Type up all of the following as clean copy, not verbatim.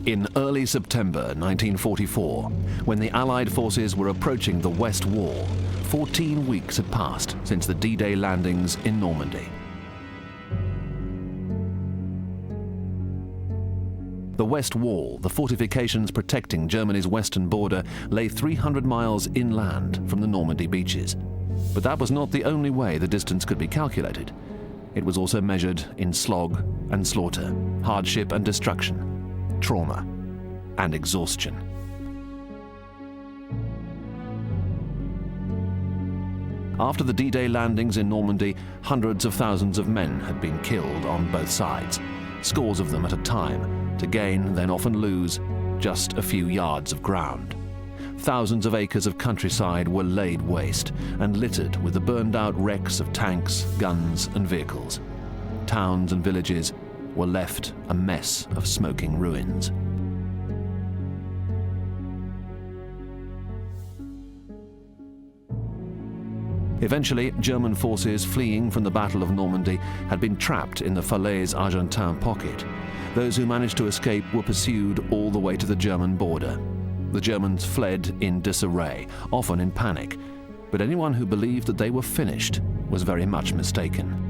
In early September 1944, when the Allied forces were approaching the West Wall, 14 weeks had passed since the D-Day landings in Normandy. The West Wall, the fortifications protecting Germany's western border, lay 300 miles inland from the Normandy beaches. But that was not the only way the distance could be calculated. It was also measured in slog and slaughter, hardship and destruction, trauma and exhaustion. After the D-Day landings in Normandy, hundreds of thousands of men had been killed on both sides, scores of them at a time, to gain, then often lose, just a few yards of ground. Thousands of acres of countryside were laid waste and littered with the burned-out wrecks of tanks, guns and vehicles. Towns and villages were left a mess of smoking ruins. Eventually, German forces fleeing from the Battle of Normandy had been trapped in the Falaise Argentin pocket. Those who managed to escape were pursued all the way to the German border. The Germans fled in disarray, often in panic, but anyone who believed that they were finished was very much mistaken.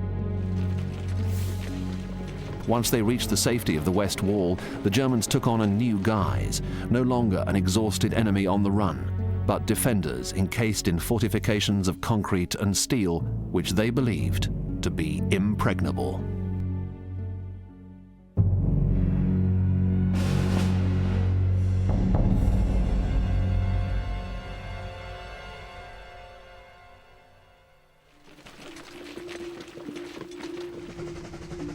Once they reached the safety of the West Wall, the Germans took on a new guise, no longer an exhausted enemy on the run, but defenders encased in fortifications of concrete and steel, which they believed to be impregnable.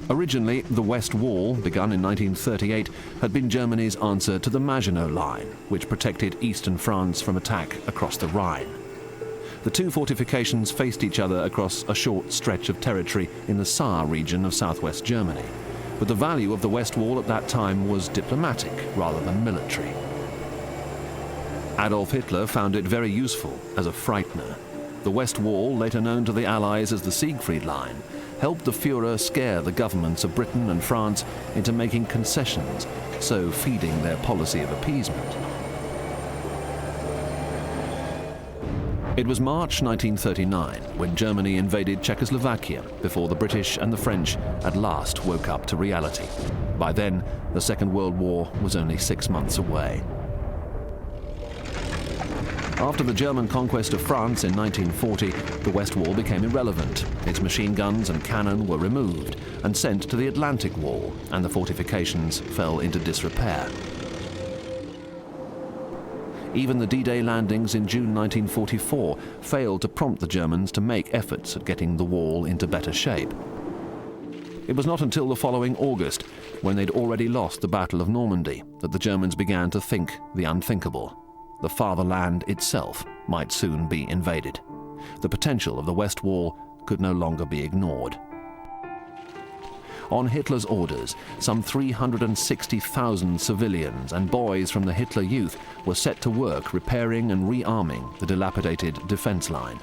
Originally, the West Wall, begun in 1938, had been Germany's answer to the Maginot Line, which protected eastern France from attack across the Rhine. The two fortifications faced each other across a short stretch of territory in the Saar region of southwest Germany, but the value of the West Wall at that time was diplomatic rather than military. Adolf Hitler found it very useful as a frightener. The West Wall, later known to the Allies as the Siegfried Line, helped the Führer scare the governments of Britain and France into making concessions, so feeding their policy of appeasement. It was March 1939 when Germany invaded Czechoslovakia before the British and the French at last woke up to reality. By then, the Second World War was only 6 months away. After the German conquest of France in 1940, the West Wall became irrelevant. Its machine guns and cannon were removed and sent to the Atlantic Wall, and the fortifications fell into disrepair. Even the D-Day landings in June 1944 failed to prompt the Germans to make efforts at getting the wall into better shape. It was not until the following August, when they'd already lost the Battle of Normandy, that the Germans began to think the unthinkable. The fatherland itself might soon be invaded. The potential of the West Wall could no longer be ignored. On Hitler's orders, some 360,000 civilians and boys from the Hitler Youth were set to work repairing and rearming the dilapidated defense line.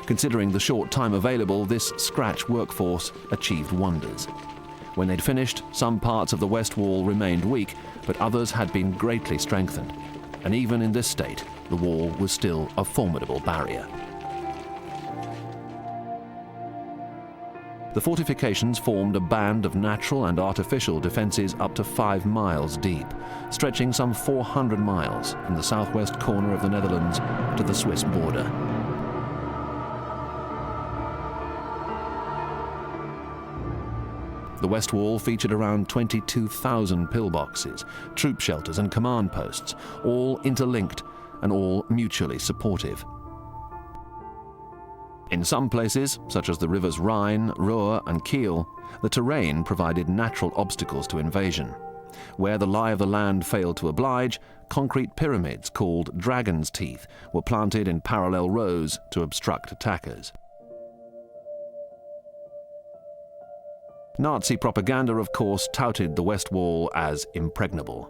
Considering the short time available, this scratch workforce achieved wonders. When they'd finished, some parts of the West Wall remained weak, but others had been greatly strengthened. And even in this state, the wall was still a formidable barrier. The fortifications formed a band of natural and artificial defenses up to 5 miles deep, stretching some 400 miles from the southwest corner of the Netherlands to the Swiss border. The West Wall featured around 22,000 pillboxes, troop shelters and command posts, all interlinked and all mutually supportive. In some places, such as the rivers Rhine, Ruhr and Kiel, the terrain provided natural obstacles to invasion. Where the lie of the land failed to oblige, concrete pyramids called dragon's teeth were planted in parallel rows to obstruct attackers. Nazi propaganda, of course, touted the West Wall as impregnable.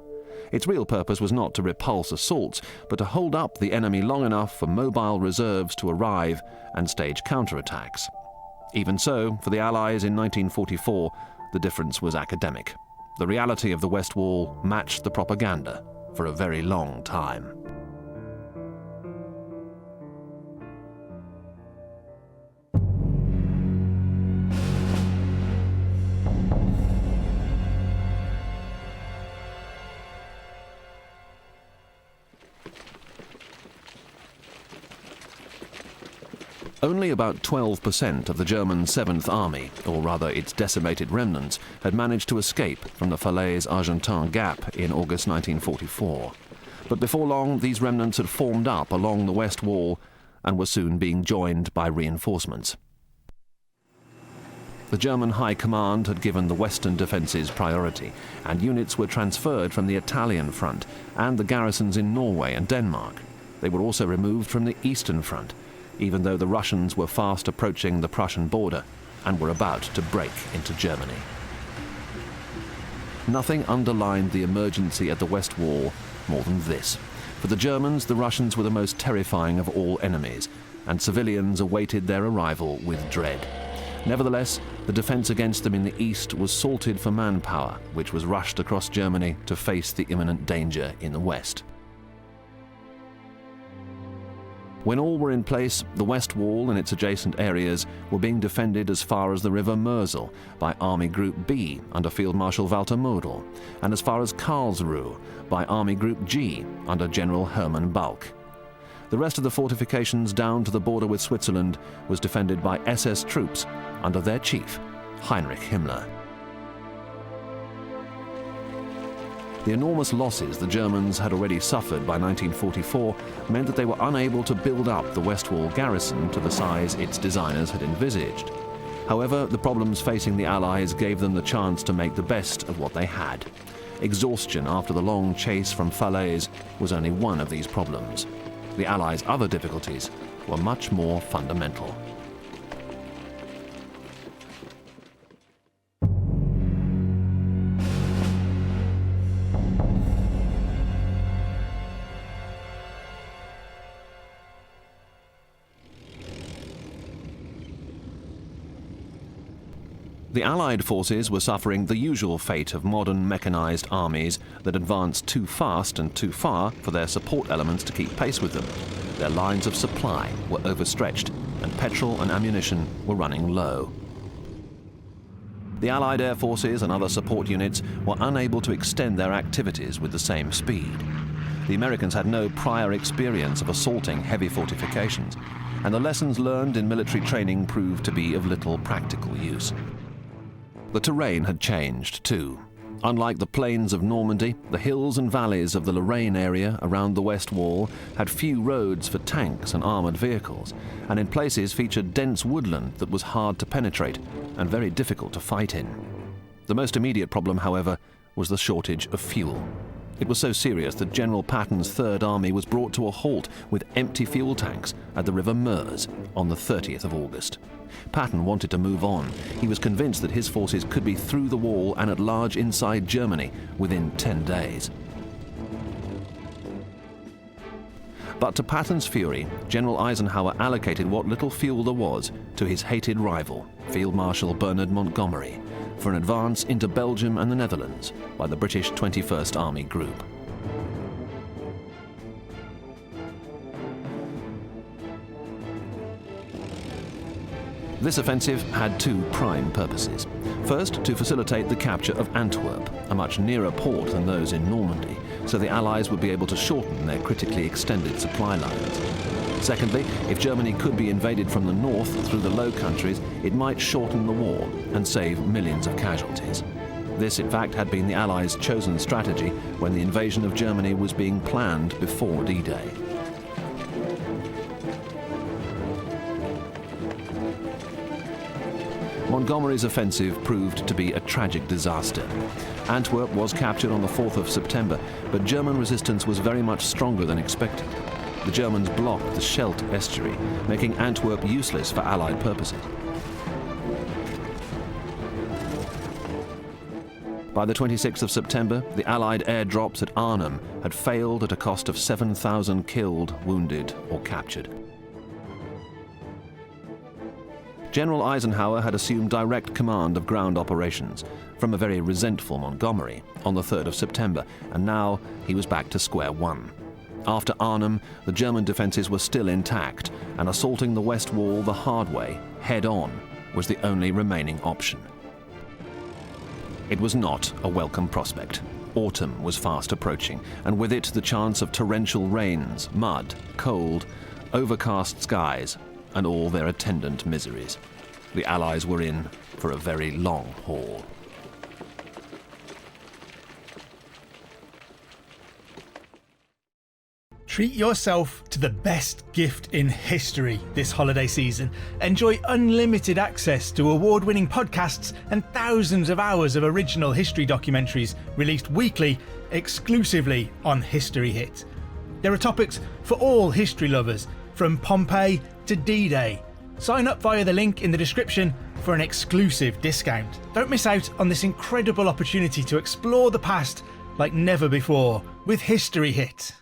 Its real purpose was not to repulse assaults, but to hold up the enemy long enough for mobile reserves to arrive and stage counterattacks. Even so, for the Allies in 1944, the difference was academic. The reality of the West Wall matched the propaganda for a very long time. Only about 12% of the German 7th Army, or rather its decimated remnants, had managed to escape from the Falaise-Argentan Gap in August 1944. But before long, these remnants had formed up along the West Wall and were soon being joined by reinforcements. The German High Command had given the Western defences priority, and units were transferred from the Italian front and the garrisons in Norway and Denmark. They were also removed from the Eastern Front, even though the Russians were fast approaching the Prussian border and were about to break into Germany. Nothing underlined the emergency at the West Wall more than this. For the Germans, the Russians were the most terrifying of all enemies, and civilians awaited their arrival with dread. Nevertheless, the defence against them in the east was salted for manpower, which was rushed across Germany to face the imminent danger in the west. When all were in place, the West Wall and its adjacent areas were being defended as far as the River Mersel by Army Group B under Field Marshal Walter Model, and as far as Karlsruhe by Army Group G under General Hermann Balck. The rest of the fortifications down to the border with Switzerland was defended by SS troops under their chief, Heinrich Himmler. The enormous losses the Germans had already suffered by 1944 meant that they were unable to build up the West Wall garrison to the size its designers had envisaged. However, the problems facing the Allies gave them the chance to make the best of what they had. Exhaustion after the long chase from Falaise was only one of these problems. The Allies' other difficulties were much more fundamental. The Allied forces were suffering the usual fate of modern mechanized armies that advance too fast and too far for their support elements to keep pace with them. Their lines of supply were overstretched, and petrol and ammunition were running low. The Allied air forces and other support units were unable to extend their activities with the same speed. The Americans had no prior experience of assaulting heavy fortifications, and the lessons learned in military training proved to be of little practical use. The terrain had changed, too. Unlike the plains of Normandy, the hills and valleys of the Lorraine area around the West Wall had few roads for tanks and armoured vehicles, and in places featured dense woodland that was hard to penetrate and very difficult to fight in. The most immediate problem, however, was the shortage of fuel. It was so serious that General Patton's Third Army was brought to a halt with empty fuel tanks at the River Meuse on the 30th of August. Patton wanted to move on. He was convinced that his forces could be through the wall and at large inside Germany within 10 days. But to Patton's fury, General Eisenhower allocated what little fuel there was to his hated rival, Field Marshal Bernard Montgomery, for an advance into Belgium and the Netherlands by the British 21st Army Group. This offensive had two prime purposes. First, to facilitate the capture of Antwerp, a much nearer port than those in Normandy, so the Allies would be able to shorten their critically extended supply lines. Secondly, if Germany could be invaded from the north through the Low Countries, it might shorten the war and save millions of casualties. This, in fact, had been the Allies' chosen strategy when the invasion of Germany was being planned before D-Day. Montgomery's offensive proved to be a tragic disaster. Antwerp was captured on the 4th of September, but German resistance was very much stronger than expected. The Germans blocked the Scheldt estuary, making Antwerp useless for Allied purposes. By the 26th of September, the Allied airdrops at Arnhem had failed at a cost of 7,000 killed, wounded, or captured. General Eisenhower had assumed direct command of ground operations from a very resentful Montgomery on the 3rd of September, and now he was back to square one. After Arnhem, the German defences were still intact, and assaulting the West Wall the hard way, head-on, was the only remaining option. It was not a welcome prospect. Autumn was fast approaching, and with it the chance of torrential rains, mud, cold, overcast skies, and all their attendant miseries. The Allies were in for a very long haul. Treat yourself to the best gift in history this holiday season. Enjoy unlimited access to award-winning podcasts and thousands of hours of original history documentaries released weekly exclusively on History Hit. There are topics for all history lovers, from Pompeii to D-Day. Sign up via the link in the description for an exclusive discount. Don't miss out on this incredible opportunity to explore the past like never before with History Hit.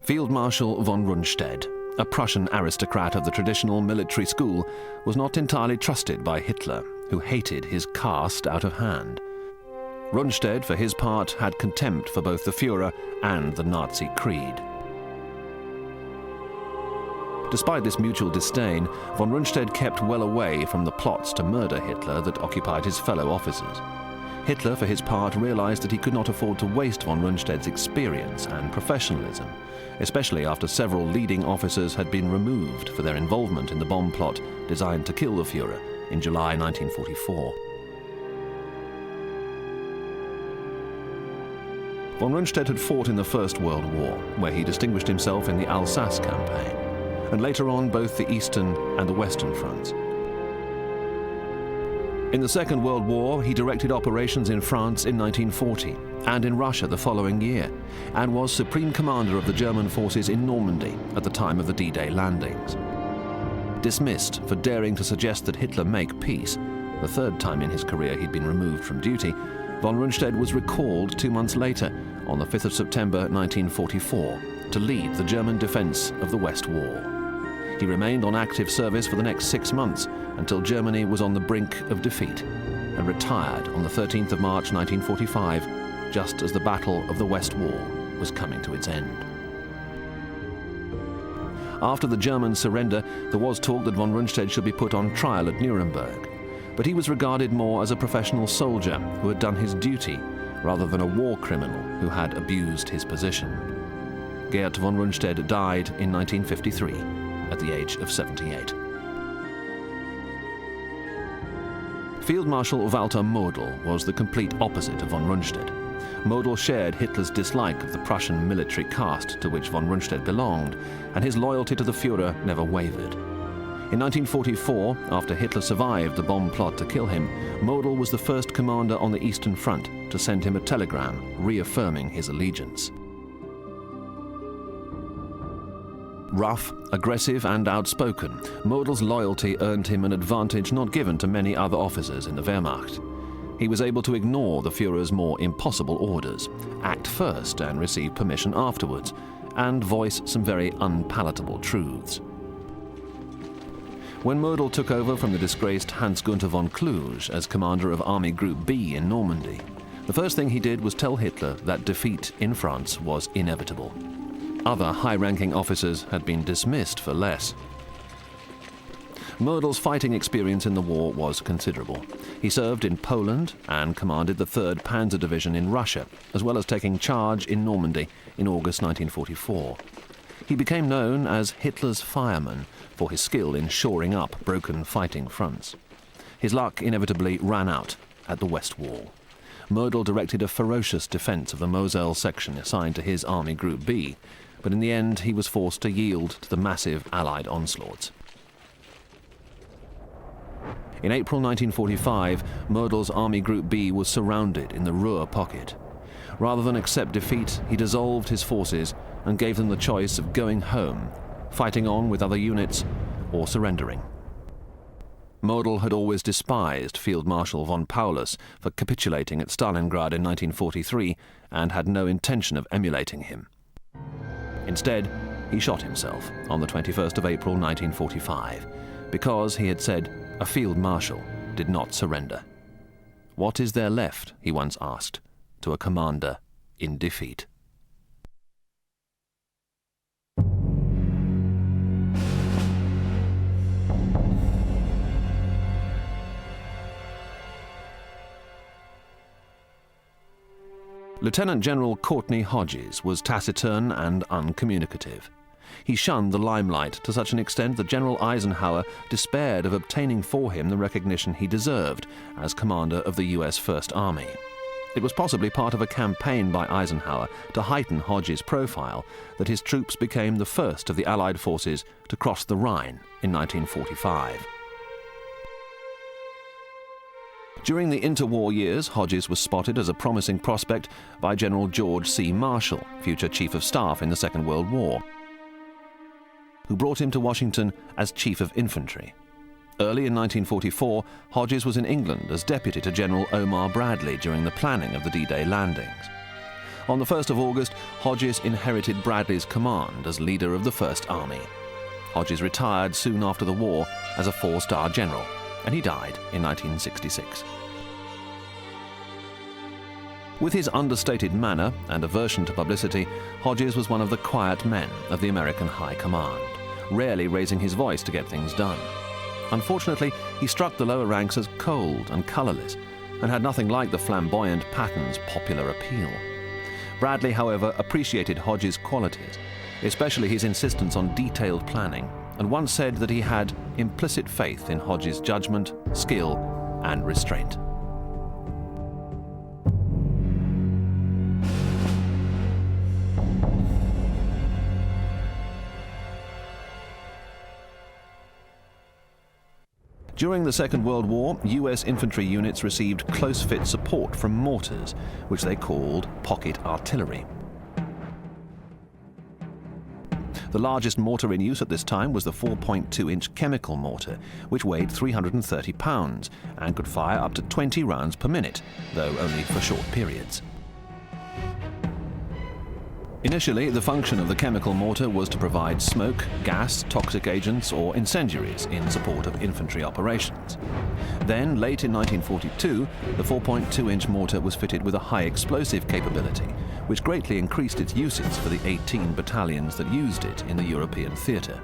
Field Marshal von Rundstedt, a Prussian aristocrat of the traditional military school, was not entirely trusted by Hitler, who hated his caste out of hand. Rundstedt, for his part, had contempt for both the Führer and the Nazi creed. Despite this mutual disdain, von Rundstedt kept well away from the plots to murder Hitler that occupied his fellow officers. Hitler, for his part, realized that he could not afford to waste von Rundstedt's experience and professionalism, especially after several leading officers had been removed for their involvement in the bomb plot designed to kill the Führer in July 1944. Von Rundstedt had fought in the First World War, where he distinguished himself in the Alsace campaign, and later on both the Eastern and the Western fronts. In the Second World War, he directed operations in France in 1940 and in Russia the following year, and was Supreme Commander of the German forces in Normandy at the time of the D-Day landings. Dismissed for daring to suggest that Hitler make peace, the third time in his career he'd been removed from duty, von Rundstedt was recalled 2 months later, on the 5th of September 1944, to lead the German defense of the West Wall. He remained on active service for the next 6 months until Germany was on the brink of defeat, and retired on the 13th of March 1945, just as the Battle of the West Wall was coming to its end. After the German surrender, there was talk that von Rundstedt should be put on trial at Nuremberg, but he was regarded more as a professional soldier who had done his duty, rather than a war criminal who had abused his position. Gerd von Rundstedt died in 1953 at the age of 78. Field Marshal Walter Model was the complete opposite of von Rundstedt. Model shared Hitler's dislike of the Prussian military caste to which von Rundstedt belonged, and his loyalty to the Führer never wavered. In 1944, after Hitler survived the bomb plot to kill him, Model was the first commander on the Eastern Front to send him a telegram reaffirming his allegiance. Rough, aggressive and outspoken, Model's loyalty earned him an advantage not given to many other officers in the Wehrmacht. He was able to ignore the Führer's more impossible orders, act first and receive permission afterwards, and voice some very unpalatable truths. When Model took over from the disgraced Hans-Günther von Kluge as commander of Army Group B in Normandy, the first thing he did was tell Hitler that defeat in France was inevitable. Other high-ranking officers had been dismissed for less. Model's fighting experience in the war was considerable. He served in Poland and commanded the 3rd Panzer Division in Russia, as well as taking charge in Normandy in August 1944. He became known as Hitler's fireman for his skill in shoring up broken fighting fronts. His luck inevitably ran out at the West Wall. Model directed a ferocious defense of the Moselle section assigned to his Army Group B, but in the end he was forced to yield to the massive Allied onslaughts. In April 1945, Model's Army Group B was surrounded in the Ruhr pocket. Rather than accept defeat, he dissolved his forces and gave them the choice of going home, fighting on with other units, or surrendering. Model had always despised Field Marshal von Paulus for capitulating at Stalingrad in 1943 and had no intention of emulating him. Instead, he shot himself on the 21st of April 1945 because he had said a Field Marshal did not surrender. What is there left, he once asked, to a commander in defeat? Lieutenant General Courtney Hodges was taciturn and uncommunicative. He shunned the limelight to such an extent that General Eisenhower despaired of obtaining for him the recognition he deserved as commander of the U.S. First Army. It was possibly part of a campaign by Eisenhower to heighten Hodges' profile that his troops became the first of the Allied forces to cross the Rhine in 1945. During the interwar years, Hodges was spotted as a promising prospect by General George C. Marshall, future Chief of Staff in the Second World War, who brought him to Washington as Chief of Infantry. Early in 1944, Hodges was in England as deputy to General Omar Bradley during the planning of the D-Day landings. On the 1st of August, Hodges inherited Bradley's command as leader of the First Army. Hodges retired soon after the war as a 4-star general, and he died in 1966. With his understated manner and aversion to publicity, Hodges was one of the quiet men of the American High Command, rarely raising his voice to get things done. Unfortunately, he struck the lower ranks as cold and colourless, and had nothing like the flamboyant Patton's popular appeal. Bradley, however, appreciated Hodges' qualities, especially his insistence on detailed planning, and once said that he had implicit faith in Hodges' judgment, skill, and restraint. During the Second World War, US infantry units received close-fit support from mortars, which they called pocket artillery. The largest mortar in use at this time was the 4.2-inch chemical mortar, which weighed 330 pounds and could fire up to 20 rounds per minute, though only for short periods. Initially, the function of the chemical mortar was to provide smoke, gas, toxic agents, or incendiaries in support of infantry operations. Then, late in 1942, the 4.2-inch mortar was fitted with a high explosive capability, which greatly increased its uses for the 18 battalions that used it in the European theatre.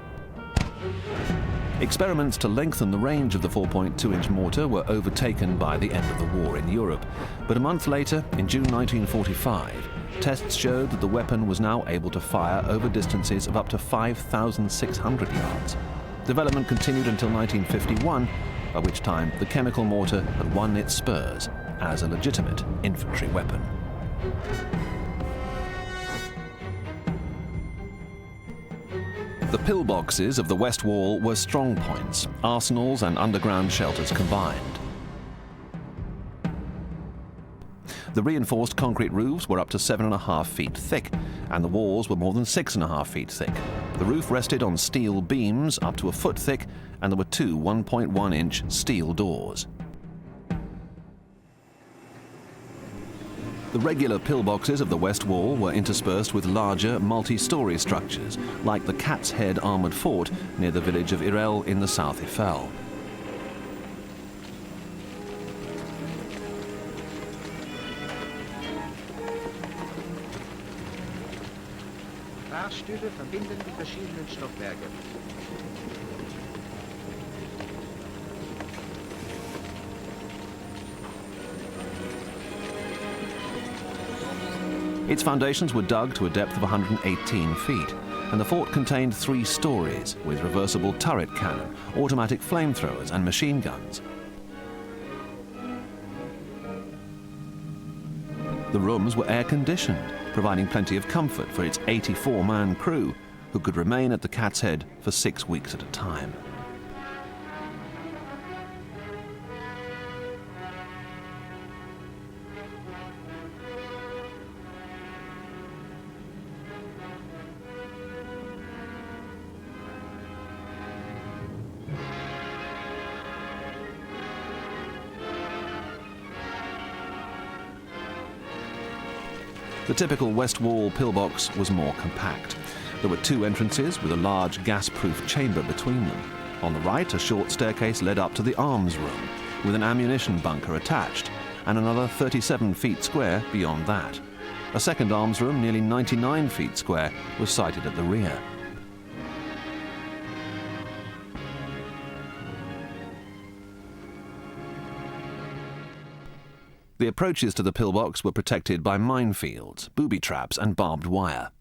Experiments to lengthen the range of the 4.2-inch mortar were overtaken by the end of the war in Europe, but a month later, in June 1945, tests showed that the weapon was now able to fire over distances of up to 5,600 yards. Development continued until 1951, by which time the chemical mortar had won its spurs as a legitimate infantry weapon. The pillboxes of the West Wall were strong points, arsenals and underground shelters combined. The reinforced concrete roofs were up to 7.5 feet thick, and the walls were more than 6.5 feet thick. The roof rested on steel beams up to a foot thick, and there were two 1.1-inch steel doors. The regular pillboxes of the West Wall were interspersed with larger, multi-story structures, like the Cat's Head armoured fort near the village of Irel in the South Eifel. Fahrstühle verbinden die verschiedenen Stockwerke. Its foundations were dug to a depth of 118 feet, and the fort contained 3 stories with reversible turret cannon, automatic flamethrowers and machine guns. The rooms were air-conditioned, providing plenty of comfort for its 84-man crew, who could remain at the Cat's Head for 6 weeks at a time. The typical West Wall pillbox was more compact. There were two entrances with a large gas-proof chamber between them. On the right, a short staircase led up to the arms room, with an ammunition bunker attached, and another 37 feet square beyond that. A second arms room, nearly 99 feet square, was sited at the rear. The approaches to the pillbox were protected by minefields, booby traps, and barbed wire.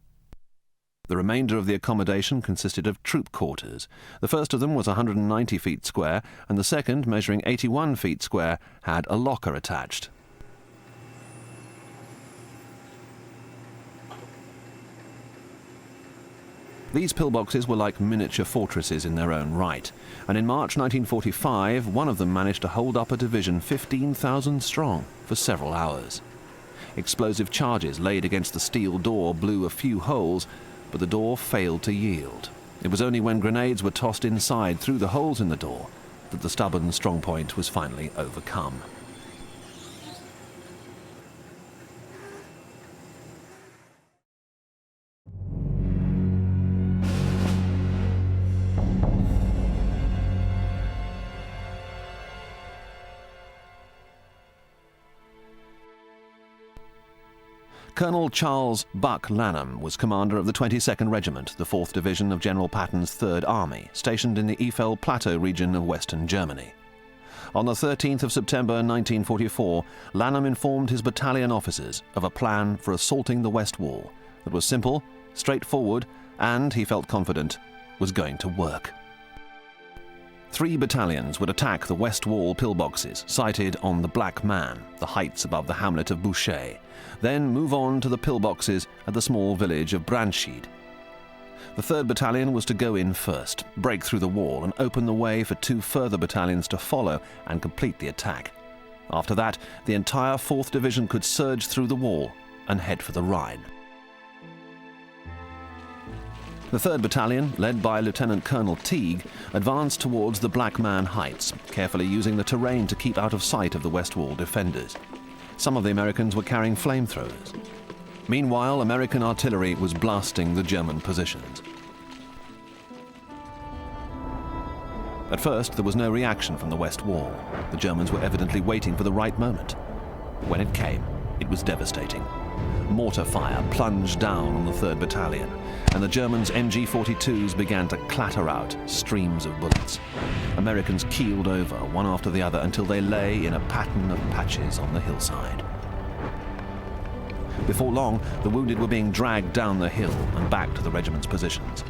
The remainder of the accommodation consisted of troop quarters. The first of them was 190 feet square, and the second, measuring 81 feet square, had a locker attached. These pillboxes were like miniature fortresses in their own right, and in March 1945, one of them managed to hold up a division 15,000 strong for several hours. Explosive charges laid against the steel door blew a few holes, but the door failed to yield. It was only when grenades were tossed inside through the holes in the door that the stubborn strongpoint was finally overcome. Colonel Charles Buck Lanham was commander of the 22nd Regiment, the 4th Division of General Patton's 3rd Army, stationed in the Eifel Plateau region of western Germany. On the 13th of September 1944, Lanham informed his battalion officers of a plan for assaulting the West Wall that was simple, straightforward, and, he felt confident, was going to work. 3 battalions would attack the West Wall pillboxes, sited on the Black Man, the heights above the hamlet of Boucher, then move on to the pillboxes at the small village of Brandschied. The 3rd Battalion was to go in first, break through the wall, and open the way for 2 further battalions to follow and complete the attack. After that, the entire 4th Division could surge through the wall and head for the Rhine. The 3rd Battalion, led by Lieutenant Colonel Teague, advanced towards the Black Man Heights, carefully using the terrain to keep out of sight of the West Wall defenders. Some of the Americans were carrying flamethrowers. Meanwhile, American artillery was blasting the German positions. At first, there was no reaction from the West Wall. The Germans were evidently waiting for the right moment. When it came, it was devastating. Mortar fire plunged down on the 3rd Battalion, and the Germans' MG-42s began to clatter out streams of bullets. Americans keeled over, one after the other, until they lay in a pattern of patches on the hillside. Before long, the wounded were being dragged down the hill and back to the regiment's positions.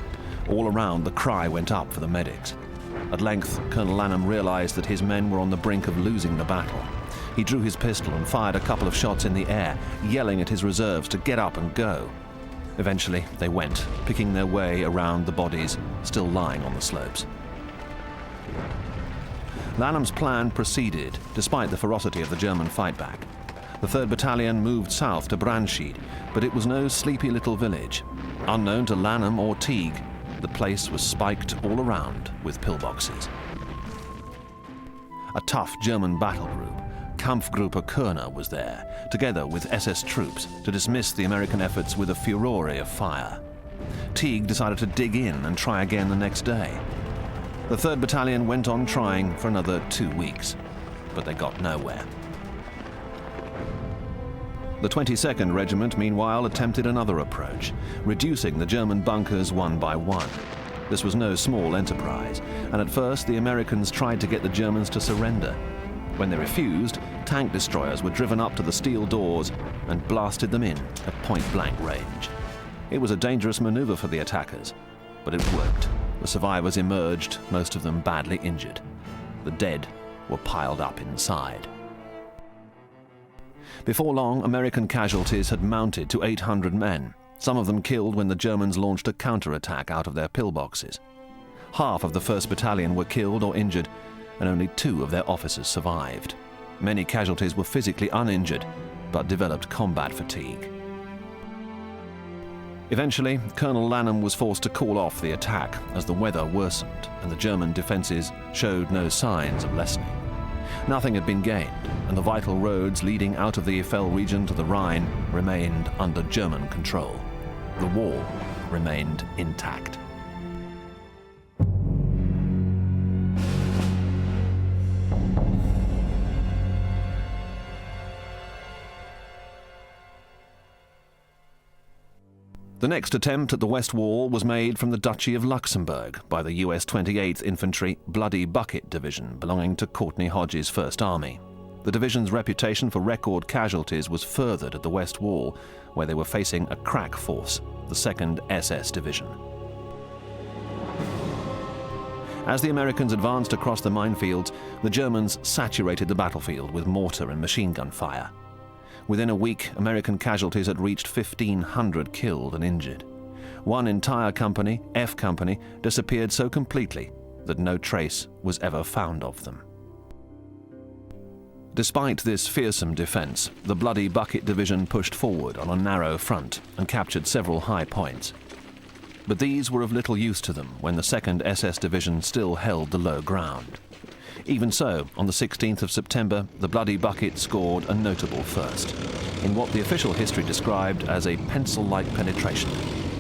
All around, the cry went up for the medics. At length, Colonel Lanham realized that his men were on the brink of losing the battle. He drew his pistol and fired a couple of shots in the air, yelling at his reserves to get up and go. Eventually, they went, picking their way around the bodies still lying on the slopes. Lanham's plan proceeded, despite the ferocity of the German fightback. The 3rd Battalion moved south to Brandschied, but it was no sleepy little village. Unknown to Lanham or Teague, the place was spiked all around with pillboxes. A tough German battle group, Kampfgruppe Körner, was there, together with SS troops, to dismiss the American efforts with a furore of fire. Teague decided to dig in and try again the next day. The 3rd Battalion went on trying for another 2 weeks, but they got nowhere. The 22nd Regiment, meanwhile, attempted another approach, reducing the German bunkers one by one. This was no small enterprise, and at first the Americans tried to get the Germans to surrender. When they refused, tank destroyers were driven up to the steel doors and blasted them in at point-blank range. It was a dangerous maneuver for the attackers, but it worked. The survivors emerged, most of them badly injured. The dead were piled up inside. Before long, American casualties had mounted to 800 men, some of them killed when the Germans launched a counterattack out of their pillboxes. Half of the 1st Battalion were killed or injured, and only 2 of their officers survived. Many casualties were physically uninjured, but developed combat fatigue. Eventually, Colonel Lanham was forced to call off the attack as the weather worsened and the German defenses showed no signs of lessening. Nothing had been gained, and the vital roads leading out of the Eifel region to the Rhine remained under German control. The wall remained intact. The next attempt at the West Wall was made from the Duchy of Luxembourg by the US 28th Infantry Bloody Bucket Division belonging to Courtney Hodges' First Army. The division's reputation for record casualties was furthered at the West Wall, where they were facing a crack force, the 2nd SS Division. As the Americans advanced across the minefields, the Germans saturated the battlefield with mortar and machine gun fire. Within a week, American casualties had reached 1,500 killed and injured. One entire company, F Company, disappeared so completely that no trace was ever found of them. Despite this fearsome defense, the Bloody Bucket Division pushed forward on a narrow front and captured several high points. But these were of little use to them when the 2nd SS Division still held the low ground. Even so, on the 16th of September, the Bloody Bucket scored a notable first. In what the official history described as a pencil-like penetration,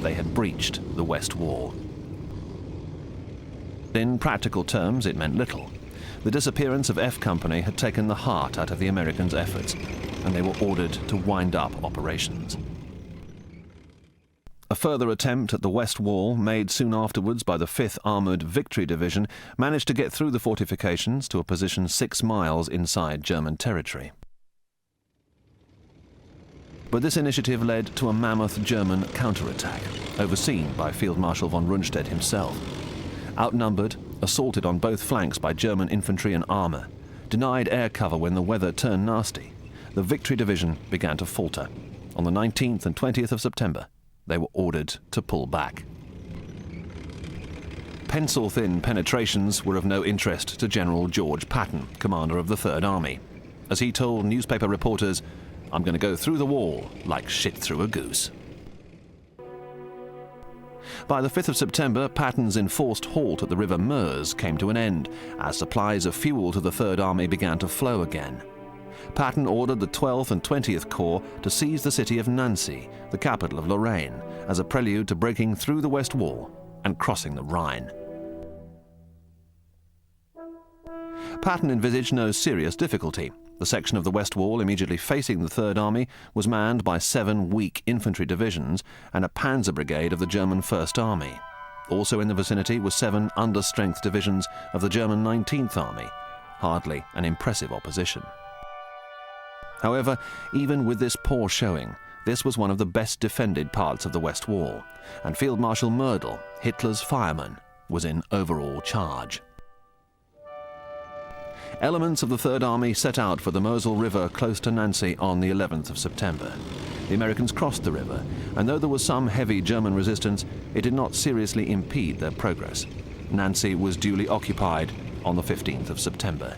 they had breached the West Wall. In practical terms, it meant little. The disappearance of F Company had taken the heart out of the Americans' efforts, and they were ordered to wind up operations. A further attempt at the West Wall, made soon afterwards by the 5th Armoured Victory Division, managed to get through the fortifications to a position 6 miles inside German territory. But this initiative led to a mammoth German counterattack, overseen by Field Marshal von Rundstedt himself. Outnumbered, assaulted on both flanks by German infantry and armour, denied air cover when the weather turned nasty, the Victory Division began to falter. On the 19th and 20th of September, they were ordered to pull back. Pencil-thin penetrations were of no interest to General George Patton, commander of the Third Army. As he told newspaper reporters, "I'm going to go through the wall like shit through a goose." By the 5th of September, Patton's enforced halt at the River Meuse came to an end, as supplies of fuel to the Third Army began to flow again. Patton ordered the 12th and 20th Corps to seize the city of Nancy, the capital of Lorraine, as a prelude to breaking through the West Wall and crossing the Rhine. Patton envisaged no serious difficulty. The section of the West Wall immediately facing the Third Army was manned by 7 weak infantry divisions and a panzer brigade of the German First Army. Also in the vicinity were 7 under-strength divisions of the German 19th Army. Hardly an impressive opposition. However, even with this poor showing, this was one of the best defended parts of the West Wall, and Field Marshal Mördl, Hitler's fireman, was in overall charge. Elements of the Third Army set out for the Mosel River close to Nancy on the 11th of September. The Americans crossed the river, and though there was some heavy German resistance, it did not seriously impede their progress. Nancy was duly occupied on the 15th of September.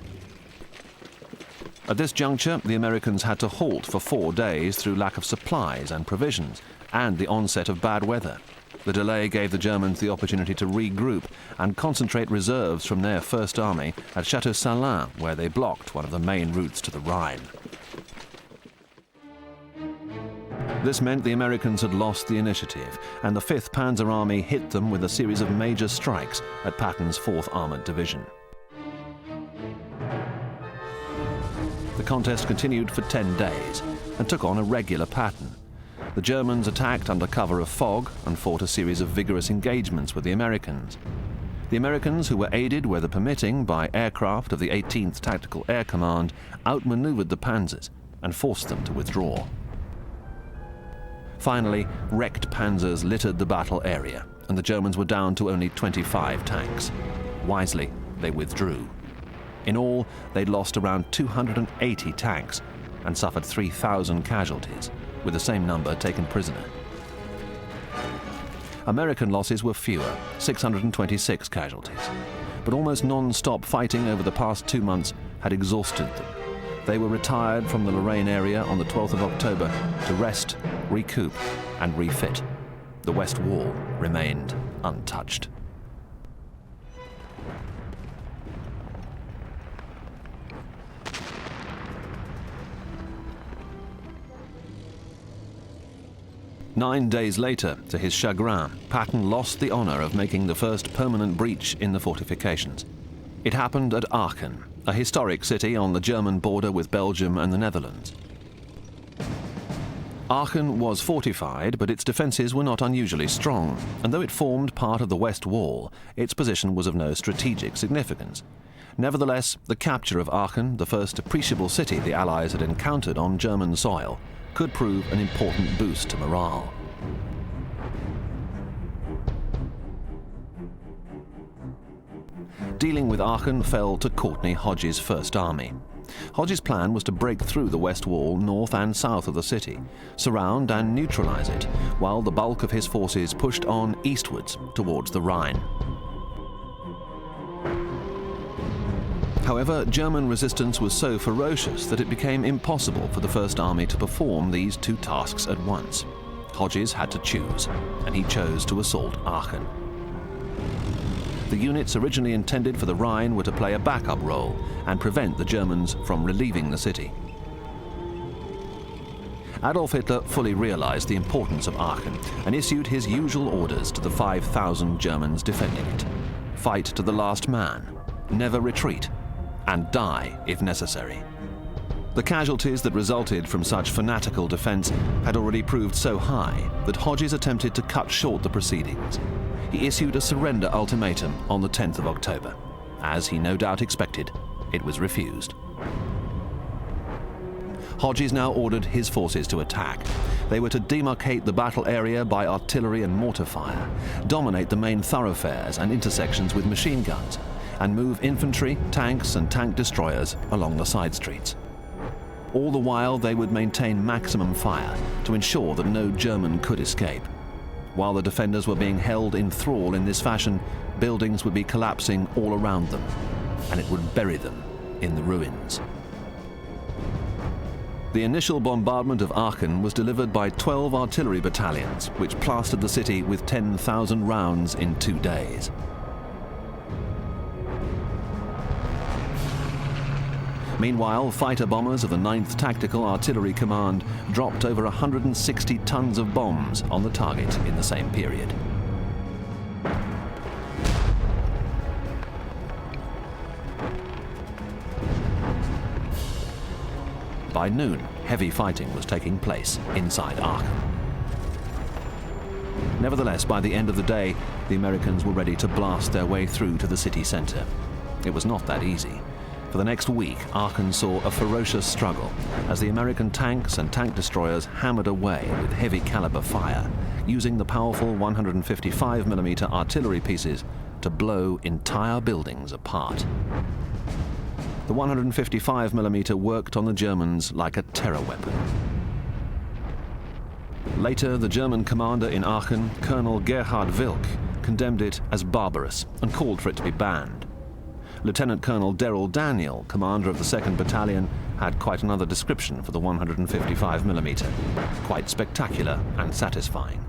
At this juncture, the Americans had to halt for 4 days through lack of supplies and provisions, and the onset of bad weather. The delay gave the Germans the opportunity to regroup and concentrate reserves from their First Army at Château Salins, where they blocked one of the main routes to the Rhine. This meant the Americans had lost the initiative, and the 5th Panzer Army hit them with a series of major strikes at Patton's 4th Armoured Division. The contest continued for 10 days and took on a regular pattern. The Germans attacked under cover of fog and fought a series of vigorous engagements with the Americans. The Americans, who were aided, weather permitting, by aircraft of the 18th Tactical Air Command, outmaneuvered the panzers and forced them to withdraw. Finally, wrecked panzers littered the battle area, and the Germans were down to only 25 tanks. Wisely, they withdrew. In all, they'd lost around 280 tanks and suffered 3,000 casualties, with the same number taken prisoner. American losses were fewer, 626 casualties. But almost non-stop fighting over the past 2 months had exhausted them. They were retired from the Lorraine area on the 12th of October to rest, recoup, and refit. The West Wall remained untouched. 9 days later, to his chagrin, Patton lost the honor of making the first permanent breach in the fortifications. It happened at Aachen, a historic city on the German border with Belgium and the Netherlands. Aachen was fortified, but its defences were not unusually strong, and though it formed part of the West Wall, its position was of no strategic significance. Nevertheless, the capture of Aachen, the first appreciable city the Allies had encountered on German soil, could prove an important boost to morale. Dealing with Aachen fell to Courtney Hodges' First Army. Hodges' plan was to break through the West Wall north and south of the city, surround and neutralize it, while the bulk of his forces pushed on eastwards towards the Rhine. However, German resistance was so ferocious that it became impossible for the First Army to perform these two tasks at once. Hodges had to choose, and he chose to assault Aachen. The units originally intended for the Rhine were to play a backup role and prevent the Germans from relieving the city. Adolf Hitler fully realized the importance of Aachen and issued his usual orders to the 5,000 Germans defending it. Fight to the last man, never retreat, and die if necessary. The casualties that resulted from such fanatical defense had already proved so high that Hodges attempted to cut short the proceedings. He issued a surrender ultimatum on the 10th of October. As he no doubt expected, it was refused. Hodges now ordered his forces to attack. They were to demarcate the battle area by artillery and mortar fire, dominate the main thoroughfares and intersections with machine guns, and move infantry, tanks and tank destroyers along the side streets. All the while, they would maintain maximum fire to ensure that no German could escape. While the defenders were being held in thrall in this fashion, buildings would be collapsing all around them, and it would bury them in the ruins. The initial bombardment of Aachen was delivered by 12 artillery battalions, which plastered the city with 10,000 rounds in 2 days. Meanwhile, fighter bombers of the 9th Tactical Artillery Command dropped over 160 tons of bombs on the target in the same period. By noon, heavy fighting was taking place inside Aachen. Nevertheless, by the end of the day, the Americans were ready to blast their way through to the city center. It was not that easy. For the next week, Aachen saw a ferocious struggle as the American tanks and tank destroyers hammered away with heavy caliber fire, using the powerful 155mm artillery pieces to blow entire buildings apart. The 155mm worked on the Germans like a terror weapon. Later, the German commander in Aachen, Colonel Gerhard Wilk, condemned it as barbarous and called for it to be banned. Lieutenant Colonel Darrell Daniel, commander of the 2nd Battalion, had quite another description for the 155mm, quite spectacular and satisfying.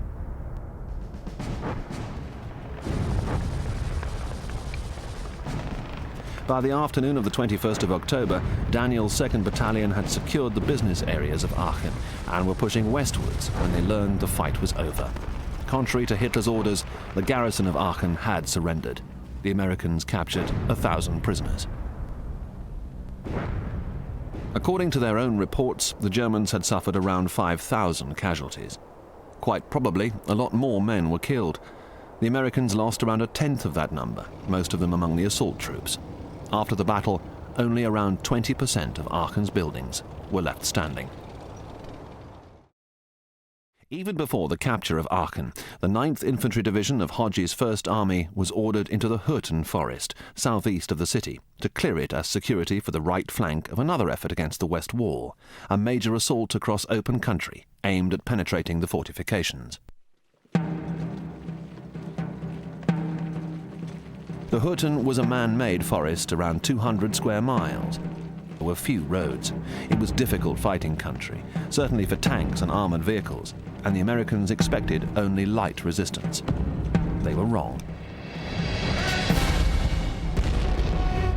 By the afternoon of the 21st of October, Daniel's 2nd Battalion had secured the business areas of Aachen and were pushing westwards when they learned the fight was over. Contrary to Hitler's orders, the garrison of Aachen had surrendered. The Americans captured 1,000 prisoners. According to their own reports, the Germans had suffered around 5,000 casualties. Quite probably, a lot more men were killed. The Americans lost around 1/10 of that number, most of them among the assault troops. After the battle, only around 20% of Aachen's buildings were left standing. Even before the capture of Aachen, the 9th Infantry Division of Hodges' First Army was ordered into the Hürten forest, southeast of the city, to clear it as security for the right flank of another effort against the West Wall, a major assault across open country aimed at penetrating the fortifications. The Hürten was a man-made forest around 200 square miles. There were few roads. It was difficult fighting country, certainly for tanks and armored vehicles, and the Americans expected only light resistance. They were wrong.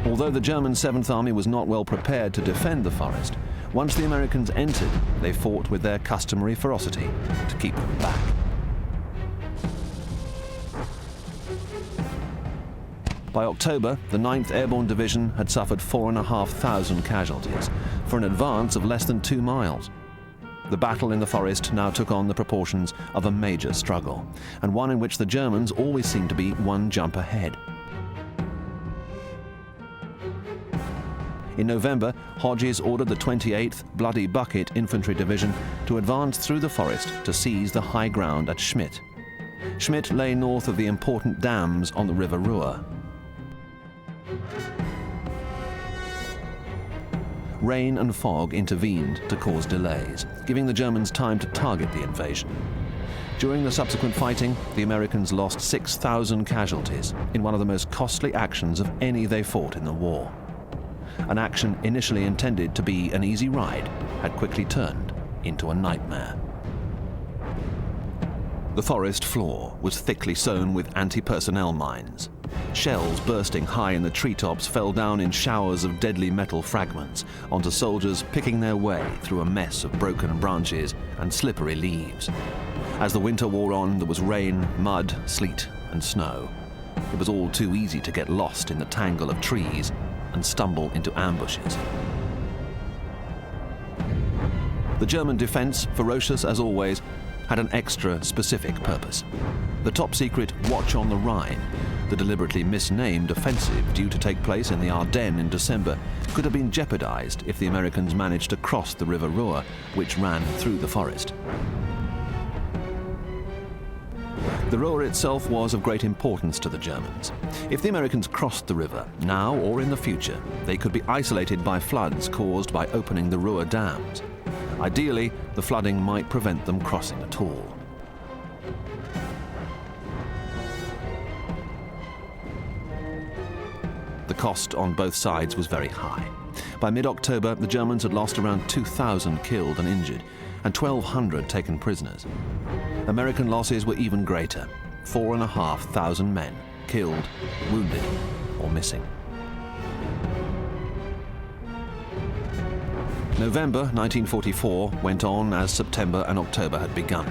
Although the German 7th Army was not well prepared to defend the forest, Once the Americans entered, they fought with their customary ferocity to keep them back. By October, the 9th Airborne Division had suffered 4,500 casualties for an advance of less than 2 miles. The battle in the forest now took on the proportions of a major struggle, and one in which the Germans always seemed to be one jump ahead. In November, Hodges ordered the 28th Bloody Bucket Infantry Division to advance through the forest to seize the high ground at Schmidt. Schmidt lay north of the important dams on the River Ruhr. Rain and fog intervened to cause delays, giving the Germans time to target the invasion. During the subsequent fighting, the Americans lost 6,000 casualties in one of the most costly actions of any they fought in the war. An action initially intended to be an easy ride had quickly turned into a nightmare. The forest floor was thickly sown with anti-personnel mines. Shells bursting high in the treetops fell down in showers of deadly metal fragments onto soldiers picking their way through a mess of broken branches and slippery leaves. As the winter wore on, there was rain, mud, sleet, and snow. It was all too easy to get lost in the tangle of trees and stumble into ambushes. The German defense, ferocious as always, had an extra specific purpose. The top-secret Watch on the Rhine, the deliberately misnamed offensive due to take place in the Ardennes in December, could have been jeopardized if the Americans managed to cross the River Ruhr, which ran through the forest. The Ruhr itself was of great importance to the Germans. If the Americans crossed the river, now or in the future, they could be isolated by floods caused by opening the Ruhr dams. Ideally, the flooding might prevent them crossing at all. The cost on both sides was very high. By mid-October, the Germans had lost around 2,000 killed and injured, and 1,200 taken prisoners. American losses were even greater, 4,500 men killed, wounded, or missing. November 1944 went on as September and October had begun.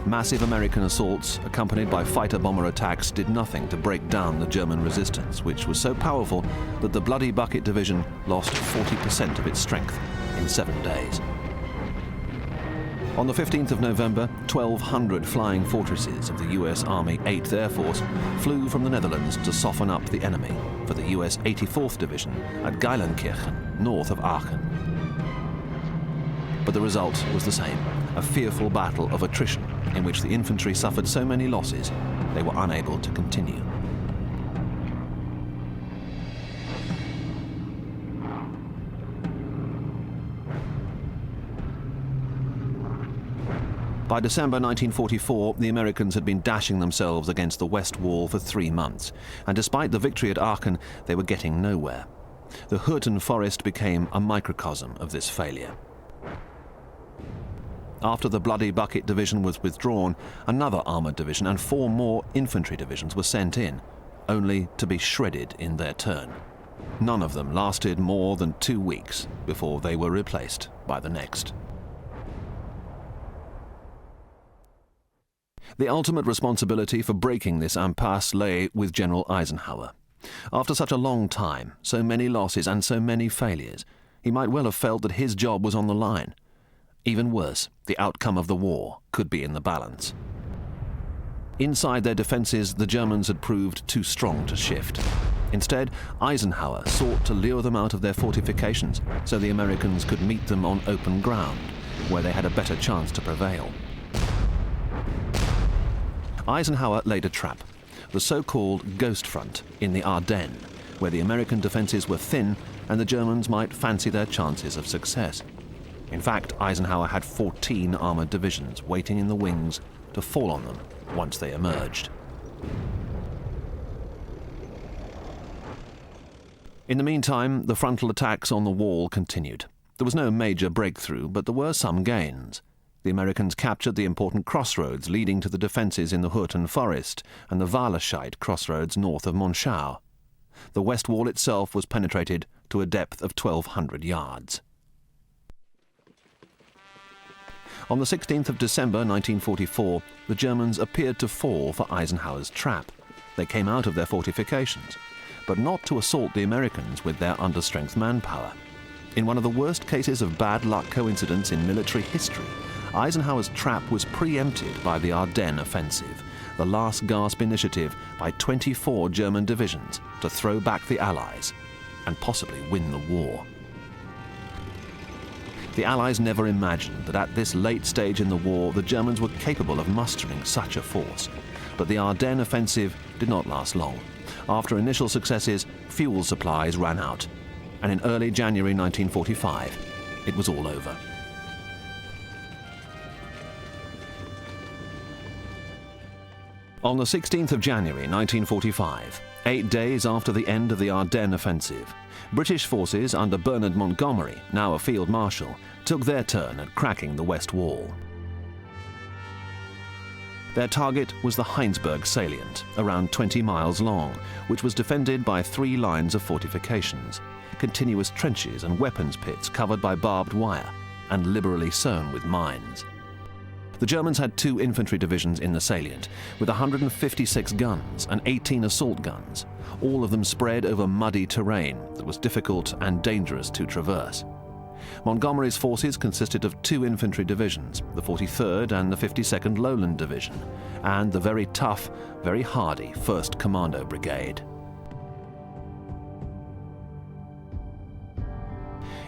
Massive American assaults, accompanied by fighter-bomber attacks, did nothing to break down the German resistance, which was so powerful that the Bloody Bucket Division lost 40% of its strength in 7 days. On the 15th of November, 1,200 flying fortresses of the US Army 8th Air Force flew from the Netherlands to soften up the enemy for the US 84th Division at Geilenkirchen, north of Aachen. But the result was the same, a fearful battle of attrition in which the infantry suffered so many losses they were unable to continue. By December 1944, the Americans had been dashing themselves against the West Wall for 3 months, and despite the victory at Aachen, they were getting nowhere. The Hürten forest became a microcosm of this failure. After the Bloody Bucket Division was withdrawn, another armoured division and 4 more infantry divisions were sent in, only to be shredded in their turn. None of them lasted more than 2 weeks before they were replaced by the next. The ultimate responsibility for breaking this impasse lay with General Eisenhower. After such a long time, so many losses and so many failures, he might well have felt that his job was on the line. Even worse, the outcome of the war could be in the balance. Inside their defences, the Germans had proved too strong to shift. Instead, Eisenhower sought to lure them out of their fortifications so the Americans could meet them on open ground, where they had a better chance to prevail. Eisenhower laid a trap, the so-called Ghost Front in the Ardennes, where the American defences were thin and the Germans might fancy their chances of success. In fact, Eisenhower had 14 armoured divisions waiting in the wings to fall on them once they emerged. In the meantime, the frontal attacks on the wall continued. There was no major breakthrough, but there were some gains. The Americans captured the important crossroads leading to the defences in the Hürten forest and the Wallerscheid crossroads north of Monschau. The west wall itself was penetrated to a depth of 1,200 yards. On the 16th of December 1944, the Germans appeared to fall for Eisenhower's trap. They came out of their fortifications, but not to assault the Americans with their understrength manpower. In one of the worst cases of bad luck coincidence in military history, Eisenhower's trap was preempted by the Ardennes offensive, the last gasp initiative by 24 German divisions to throw back the Allies and possibly win the war. The Allies never imagined that at this late stage in the war the Germans were capable of mustering such a force. But the Ardennes offensive did not last long. After initial successes, fuel supplies ran out, and in early January 1945, it was all over. On the 16th of January 1945, 8 days after the end of the Ardennes offensive, British forces under Bernard Montgomery, now a field marshal, took their turn at cracking the West Wall. Their target was the Heinsberg salient, around 20 miles long, which was defended by 3 lines of fortifications, continuous trenches and weapons pits covered by barbed wire and liberally sown with mines. The Germans had 2 infantry divisions in the salient, with 156 guns and 18 assault guns, all of them spread over muddy terrain that was difficult and dangerous to traverse. Montgomery's forces consisted of 2 infantry divisions, the 43rd and the 52nd Lowland Division, and the very tough, very hardy 1st Commando Brigade.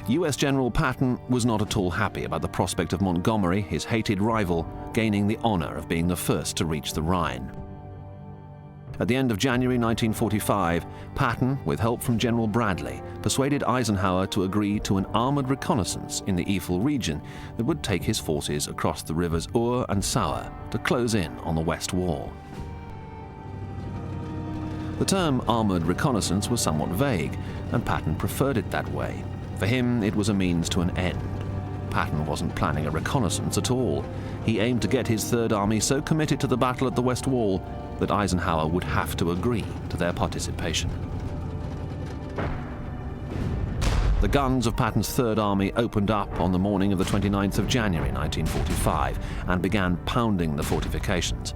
US General Patton was not at all happy about the prospect of Montgomery, his hated rival, gaining the honor of being the first to reach the Rhine. At the end of January 1945, Patton, with help from General Bradley, persuaded Eisenhower to agree to an armored reconnaissance in the Eifel region that would take his forces across the rivers Our and Sauer to close in on the West Wall. The term armored reconnaissance was somewhat vague, and Patton preferred it that way. For him, it was a means to an end. Patton wasn't planning a reconnaissance at all. He aimed to get his Third Army so committed to the battle at the West Wall that Eisenhower would have to agree to their participation. The guns of Patton's Third Army opened up on the morning of the 29th of January 1945 and began pounding the fortifications.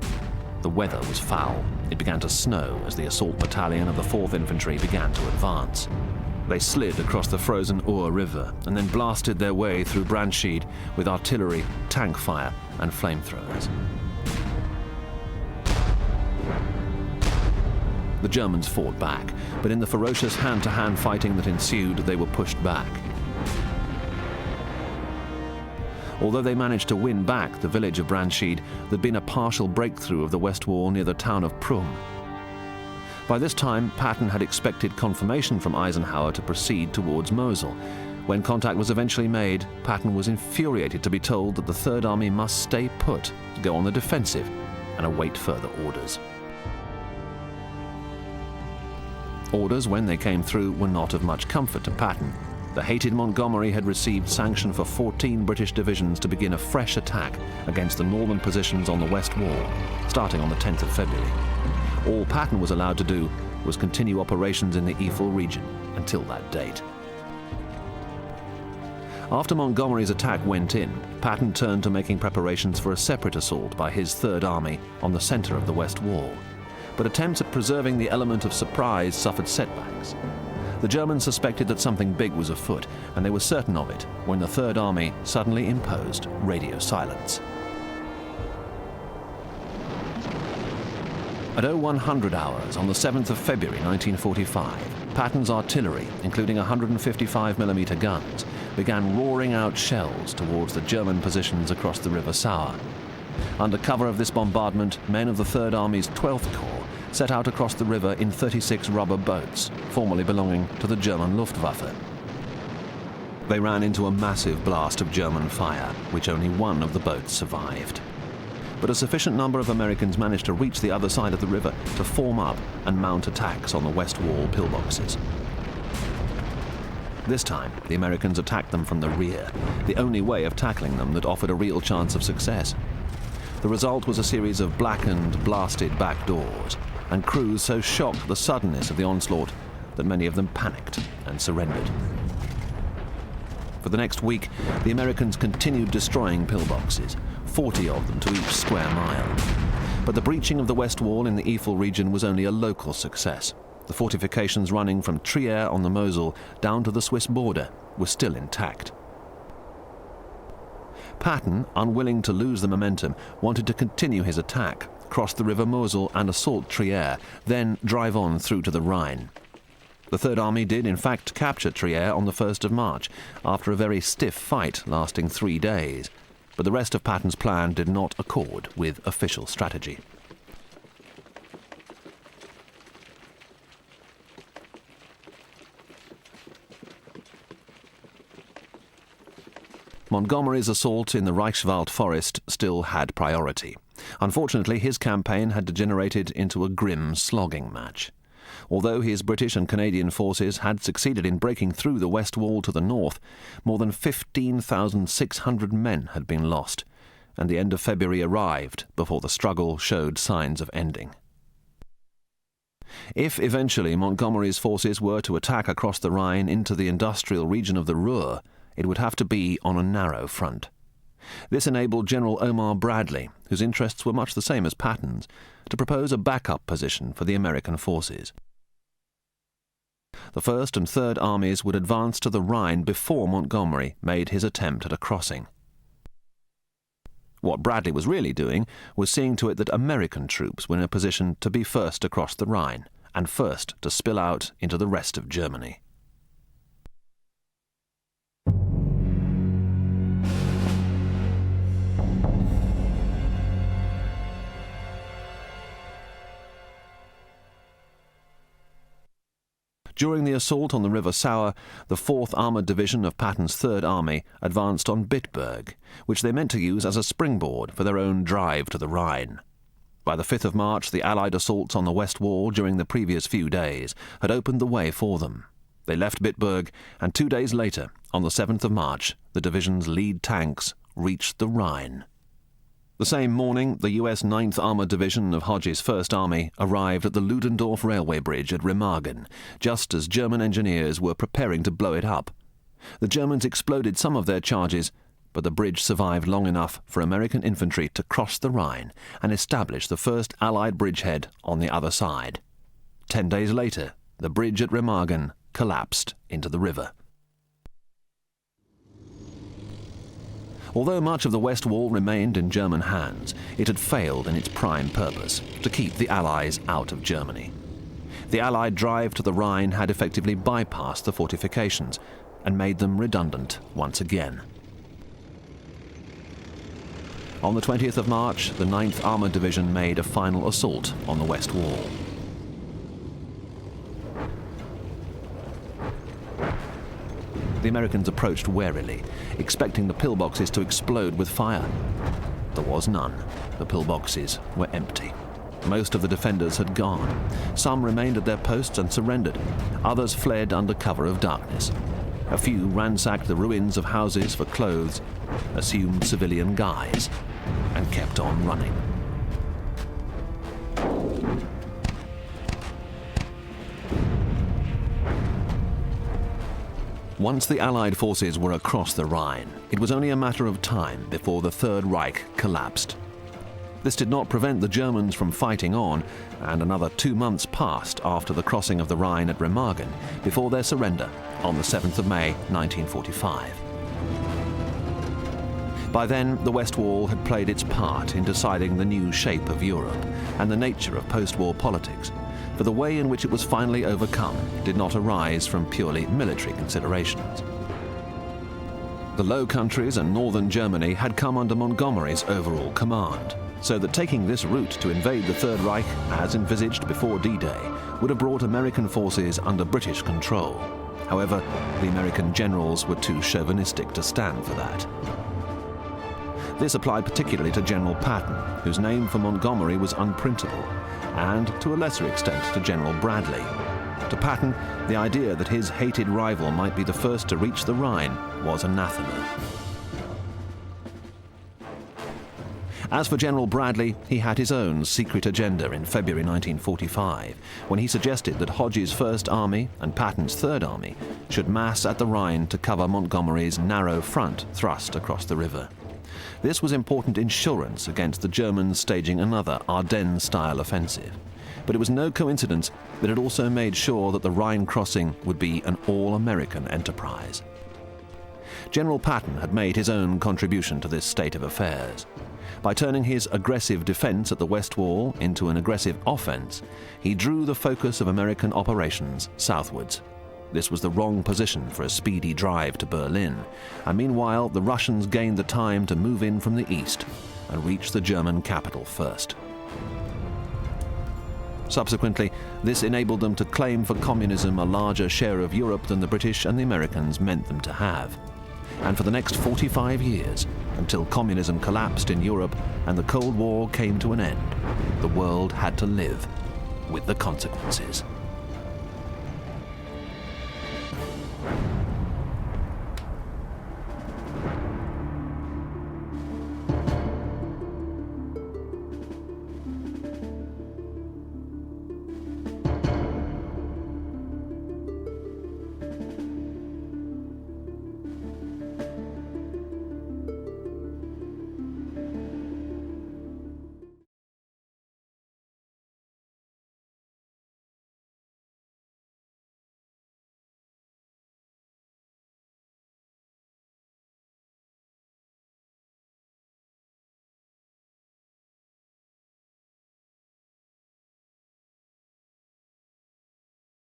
The weather was foul. It began to snow as the assault battalion of the 4th Infantry began to advance. They slid across the frozen Our River and then blasted their way through Brandscheid with artillery, tank fire, and flamethrowers. The Germans fought back, but in the ferocious hand-to-hand fighting that ensued, they were pushed back. Although they managed to win back the village of Brandscheid, there'd been a partial breakthrough of the West Wall near the town of Prüm. By this time, Patton had expected confirmation from Eisenhower to proceed towards Mosul. When contact was eventually made, Patton was infuriated to be told that the Third Army must stay put, go on the defensive, and await further orders. Orders, when they came through, were not of much comfort to Patton. The hated Montgomery had received sanction for 14 British divisions to begin a fresh attack against the northern positions on the West Wall, starting on the 10th of February. All Patton was allowed to do was continue operations in the Eifel region until that date. After Montgomery's attack went in, Patton turned to making preparations for a separate assault by his Third Army on the center of the West Wall. But attempts at preserving the element of surprise suffered setbacks. The Germans suspected that something big was afoot, and they were certain of it when the Third Army suddenly imposed radio silence. At 0100 hours on the 7th of February 1945, Patton's artillery, including 155mm guns, began roaring out shells towards the German positions across the River Sauer. Under cover of this bombardment, men of the Third Army's 12th Corps set out across the river in 36 rubber boats, formerly belonging to the German Luftwaffe. They ran into a massive blast of German fire, which only one of the boats survived. But a sufficient number of Americans managed to reach the other side of the river to form up and mount attacks on the West Wall pillboxes. This time, the Americans attacked them from the rear, the only way of tackling them that offered a real chance of success. The result was a series of blackened, blasted back doors, and crews so shocked at the suddenness of the onslaught that many of them panicked and surrendered. For the next week, the Americans continued destroying pillboxes, 40 of them to each square mile. But the breaching of the West Wall in the Eifel region was only a local success. The fortifications running from Trier on the Mosel down to the Swiss border were still intact. Patton, unwilling to lose the momentum, wanted to continue his attack, cross the River Mosel and assault Trier, then drive on through to the Rhine. The Third Army did, in fact, capture Trier on the 1st of March, after a very stiff fight lasting 3 days. But the rest of Patton's plan did not accord with official strategy. Montgomery's assault in the Reichswald forest still had priority. Unfortunately, his campaign had degenerated into a grim slogging match. Although his British and Canadian forces had succeeded in breaking through the West Wall to the north, more than 15,600 men had been lost, and the end of February arrived before the struggle showed signs of ending. If eventually Montgomery's forces were to attack across the Rhine into the industrial region of the Ruhr, it would have to be on a narrow front. This enabled General Omar Bradley, whose interests were much the same as Patton's, to propose a backup position for the American forces. The First and Third Armies would advance to the Rhine before Montgomery made his attempt at a crossing. What Bradley was really doing was seeing to it that American troops were in a position to be first across the Rhine and first to spill out into the rest of Germany. During the assault on the River Sauer, the 4th Armoured Division of Patton's Third Army advanced on Bitburg, which they meant to use as a springboard for their own drive to the Rhine. By the 5th of March, the Allied assaults on the West Wall during the previous few days had opened the way for them. They left Bitburg, and 2 days later, on the 7th of March, the division's lead tanks reached the Rhine. The same morning, the US 9th Armoured Division of Hodge's First Army arrived at the Ludendorff railway bridge at Remagen, just as German engineers were preparing to blow it up. The Germans exploded some of their charges, but the bridge survived long enough for American infantry to cross the Rhine and establish the first Allied bridgehead on the other side. 10 days later, the bridge at Remagen collapsed into the river. Although much of the West Wall remained in German hands, it had failed in its prime purpose, to keep the Allies out of Germany. The Allied drive to the Rhine had effectively bypassed the fortifications and made them redundant once again. On the 20th of March, the 9th Armoured Division made a final assault on the West Wall. The Americans approached warily, expecting the pillboxes to explode with fire. There was none. The pillboxes were empty. Most of the defenders had gone. Some remained at their posts and surrendered. Others fled under cover of darkness. A few ransacked the ruins of houses for clothes, assumed civilian guise, and kept on running. Once the Allied forces were across the Rhine, it was only a matter of time before the Third Reich collapsed. This did not prevent the Germans from fighting on, and another 2 months passed after the crossing of the Rhine at Remagen before their surrender on the 7th of May 1945. By then, the West Wall had played its part in deciding the new shape of Europe and the nature of post-war politics, for the way in which it was finally overcome did not arise from purely military considerations. The Low Countries and northern Germany had come under Montgomery's overall command, so that taking this route to invade the Third Reich, as envisaged before D-Day, would have brought American forces under British control. However, the American generals were too chauvinistic to stand for that. This applied particularly to General Patton, whose name for Montgomery was unprintable, and to a lesser extent to General Bradley. To Patton, the idea that his hated rival might be the first to reach the Rhine was anathema. As for General Bradley, he had his own secret agenda in February 1945, when he suggested that Hodges' First Army and Patton's Third Army should mass at the Rhine to cover Montgomery's narrow front thrust across the river. This was important insurance against the Germans staging another Ardennes-style offensive. But it was no coincidence that it also made sure that the Rhine crossing would be an all-American enterprise. General Patton had made his own contribution to this state of affairs. By turning his aggressive defense at the West Wall into an aggressive offense, he drew the focus of American operations southwards. This was the wrong position for a speedy drive to Berlin, and meanwhile the Russians gained the time to move in from the east and reach the German capital first. Subsequently, this enabled them to claim for communism a larger share of Europe than the British and the Americans meant them to have. And for the next 45 years, until communism collapsed in Europe and the Cold War came to an end, the world had to live with the consequences.